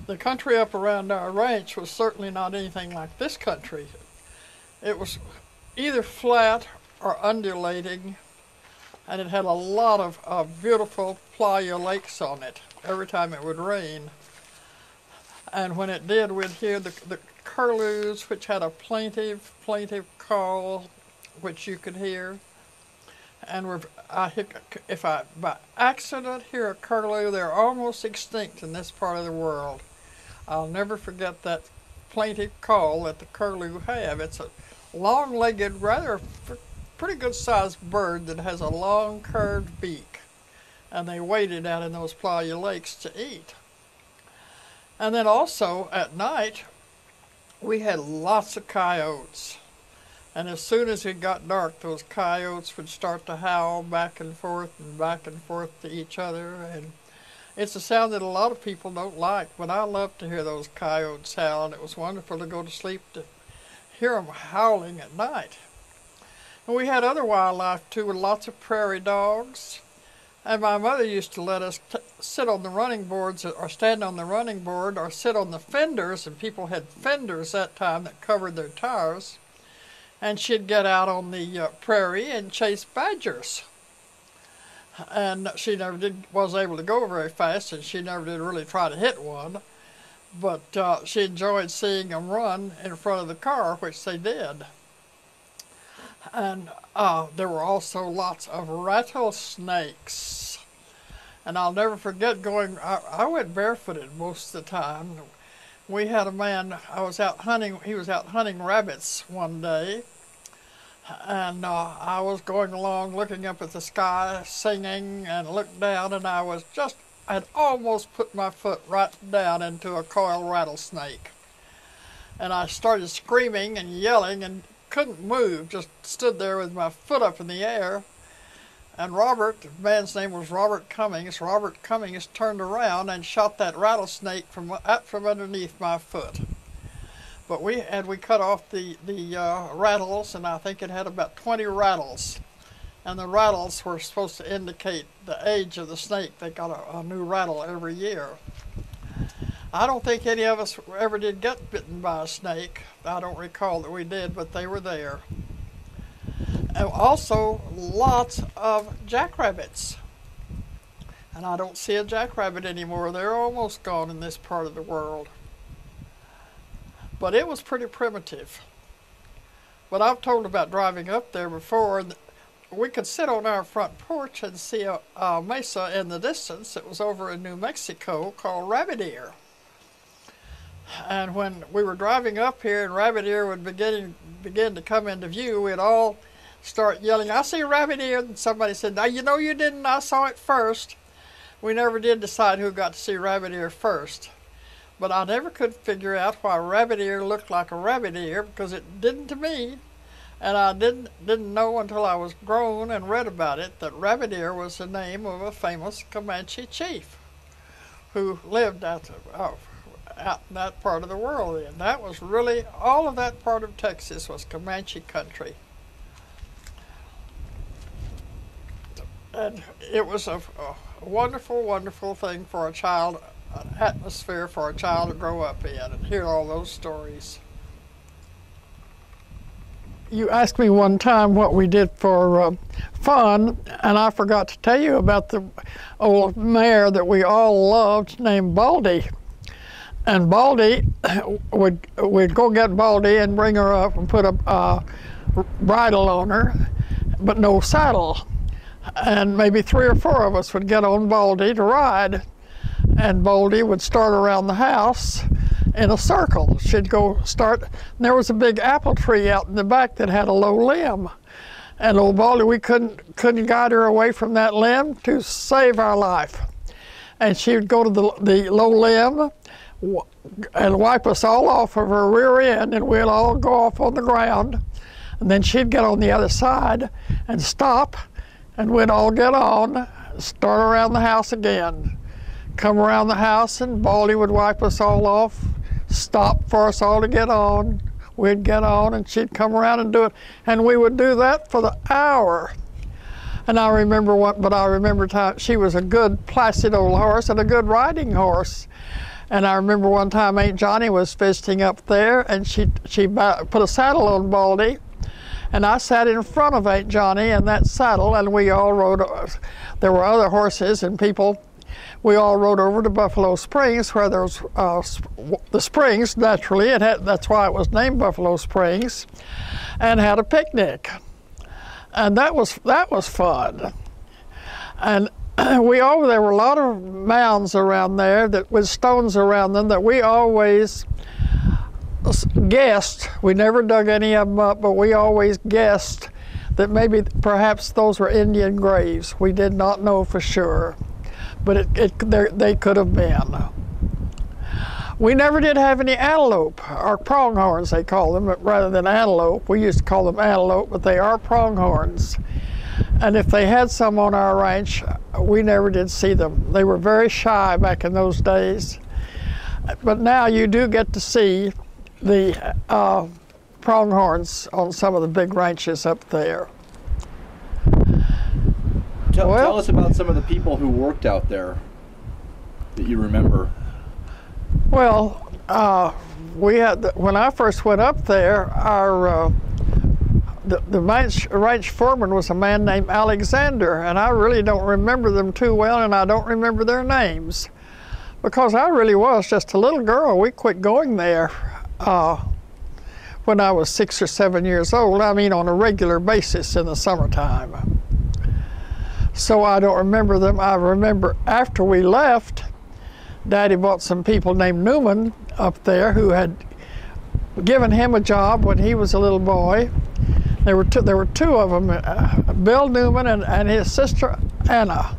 The country up around our ranch was certainly not anything like this country. It was either flat or undulating, and it had a lot of beautiful playa lakes on it every time it would rain. And when it did, we'd hear the curlews, which had a plaintive call, which you could hear. And if I by accident hear a curlew, they're almost extinct in this part of the world. I'll never forget that plaintive call that the curlew have. It's a long-legged, rather pretty good-sized bird that has a long curved beak, and they waded out in those playa lakes to eat. And then also at night we had lots of coyotes, and as soon as it got dark, those coyotes would start to howl back and forth to each other. And it's a sound that a lot of people don't like, but I love to hear those coyotes howl, and it was wonderful to go to sleep to hear them howling at night. And we had other wildlife too, with lots of prairie dogs. And my mother used to let us sit on the running boards, or stand on the running board, or sit on the fenders, and people had fenders that time that covered their tires. And she'd get out on the prairie and chase badgers. And she never was able to go very fast, and she never did really try to hit one. But she enjoyed seeing them run in front of the car, which they did. And there were also lots of rattlesnakes. And I'll never forget I went barefooted most of the time. We had a man, he was out hunting rabbits one day. And I was going along looking up at the sky, singing, and looked down, and I'd almost put my foot right down into a coiled rattlesnake. And I started screaming and yelling and couldn't move, just stood there with my foot up in the air. And the man's name was Robert Cummings. Robert Cummings turned around and shot that rattlesnake from underneath my foot. But we cut off the rattles, and I think it had about 20 rattles. And the rattles were supposed to indicate the age of the snake. They got a new rattle every year. I don't think any of us ever did get bitten by a snake. I don't recall that we did, but they were there. And also lots of jackrabbits. And I don't see a jackrabbit anymore. They're almost gone in this part of the world. But it was pretty primitive. But I've told about driving up there before. We could sit on our front porch and see a mesa in the distance. It was over in New Mexico called Rabbit Ear. And when we were driving up here and Rabbit Ear would begin to come into view, we'd all start yelling, "I see Rabbit Ear!" And somebody said, "Now, you know you didn't, I saw it first." We never did decide who got to see Rabbit Ear first. But I never could figure out why Rabbit Ear looked like a rabbit ear, because it didn't to me. And I didn't know until I was grown and read about it that Rabbit Ear was the name of a famous Comanche chief who lived out in that part of the world. And that was really, all of that part of Texas was Comanche country. And it was a wonderful, wonderful thing for a child, an atmosphere for a child to grow up in and hear all those stories. You asked me one time what we did for fun, and I forgot to tell you about the old mare that we all loved named Baldy. And Baldy, we'd go get Baldy and bring her up and put a bridle on her, but no saddle. And maybe 3 or 4 of us would get on Baldy to ride. And Baldy would start around the house in a circle. She'd go start, and there was a big apple tree out in the back that had a low limb. And old Baldy, we couldn't guide her away from that limb to save our life. And she would go to the low limb and wipe us all off of her rear end, and we'd all go off on the ground. And then she'd get on the other side and stop, and we'd all get on, start around the house again. Come around the house, and Baldy would wipe us all off, stop for us all to get on. We'd get on, and she'd come around and do it. And we would do that for the hour. And I remember time, she was a good, placid old horse and a good riding horse. And I remember one time Aunt Johnny was visiting up there, and she put a saddle on Baldy, and I sat in front of Aunt Johnny in that saddle, and we all rode. There were other horses and people. We all rode over to Buffalo Springs, where there was the springs, naturally. That's why it was named Buffalo Springs, and had a picnic. And that was fun. And there were a lot of mounds around there with stones around them that we always guessed. We never dug any of them up, but we always guessed that perhaps those were Indian graves. We did not know for sure, but they could have been. We never did have any antelope, or pronghorns they call them, rather than antelope. We used to call them antelope, but they are pronghorns. And if they had some on our ranch, we never did see them. They were very shy back in those days. But now you do get to see the pronghorns on some of the big ranches up there. Tell us about some of the people who worked out there that you remember. Well, when I first went up there, the ranch foreman was a man named Alexander, and I really don't remember them too well, and I don't remember their names, because I really was just a little girl. We quit going there when I was 6 or 7 years old. I mean, on a regular basis in the summertime. So I don't remember them. I remember after we left, Daddy bought some people named Newman up there who had given him a job when he was a little boy. There were two of them, Bill Newman and his sister Anna.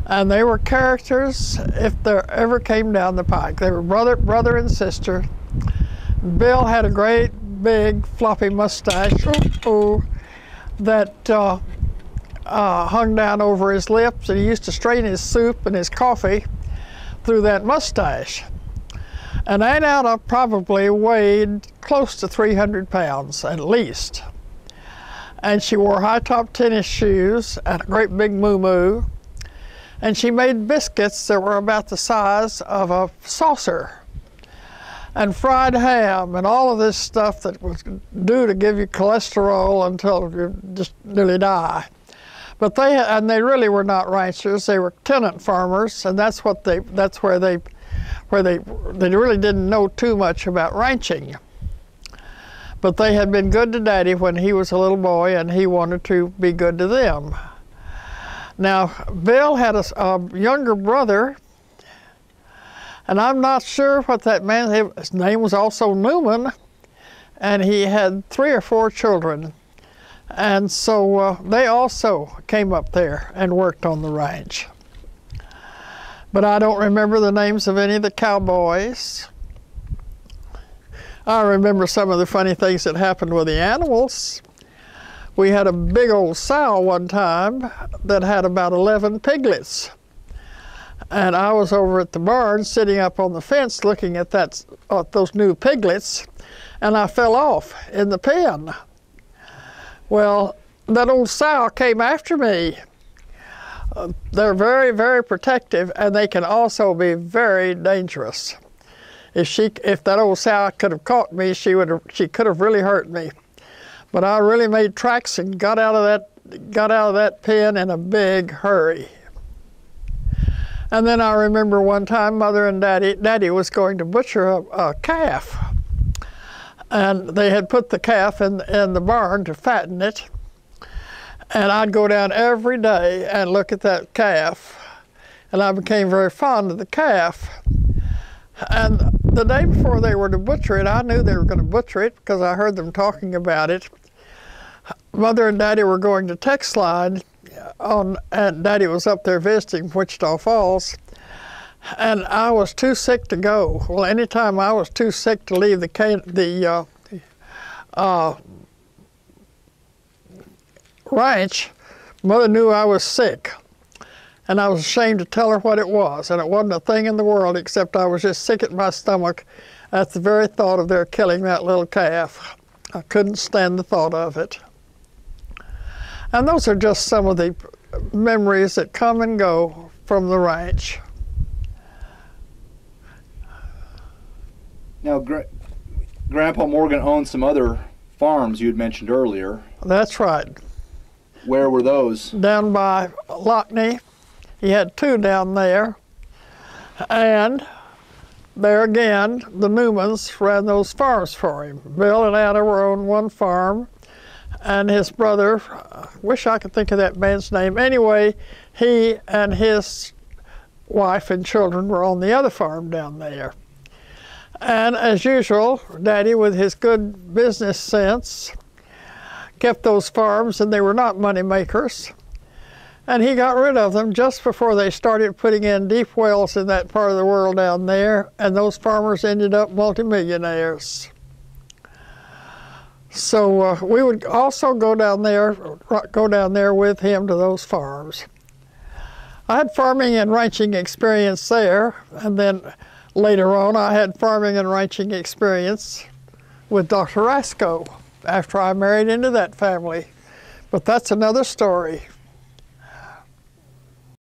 And they were characters if there ever came down the pike. They were brother and sister. Bill had a great big floppy mustache that hung down over his lips, and he used to strain his soup and his coffee through that mustache. And Aunt Anna probably weighed close to 300 pounds at least. And she wore high-top tennis shoes and a great big moo-moo. And she made biscuits that were about the size of a saucer. And fried ham and all of this stuff that was due to give you cholesterol until you just nearly die. But they really were not ranchers. They were tenant farmers, and that's where they really didn't know too much about ranching. But they had been good to Daddy when he was a little boy, and he wanted to be good to them. Now, Bill had a younger brother, and I'm not sure what that man, his name was also Newman, and he had 3 or 4 children. And so they also came up there and worked on the ranch. But I don't remember the names of any of the cowboys. I remember some of the funny things that happened with the animals. We had a big old sow one time that had about 11 piglets. And I was over at the barn sitting up on the fence looking at those new piglets, and I fell off in the pen. Well, that old sow came after me. They're very, very protective, and they can also be very dangerous. If that old sow could have caught me, she could have really hurt me. But I really made tracks and got out of that pen in a big hurry. And then I remember one time Mother and Daddy was going to butcher a calf. And they had put the calf in the barn to fatten it. And I'd go down every day and look at that calf. And I became very fond of the calf. And the day before they were to butcher it, I knew they were going to butcher it because I heard them talking about it. Mother and Daddy were going to Texline, and Daddy was up there visiting Wichita Falls. And I was too sick to go. Well, anytime I was too sick to leave the ranch, Mother knew I was sick. And I was ashamed to tell her what it was. And it wasn't a thing in the world except I was just sick at my stomach at the very thought of their killing that little calf. I couldn't stand the thought of it. And those are just some of the memories that come and go from the ranch. Now, Grandpa Morgan owned some other farms you had mentioned earlier. That's right. Where were those? Down by Lockney. He had 2 down there. And there again, the Newmans ran those farms for him. Bill and Anna were on one farm, and his brother, wish I could think of that man's name. Anyway, he and his wife and children were on the other farm down there. And as usual, Daddy, with his good business sense, kept those farms, and they were not money makers. And he got rid of them just before they started putting in deep wells in that part of the world down there, and those farmers ended up multimillionaires. So we would also go down there with him to those farms. I had farming and ranching experience there, and then later on I had farming and ranching experience with Dr. Rasco after I married into that family. But that's another story.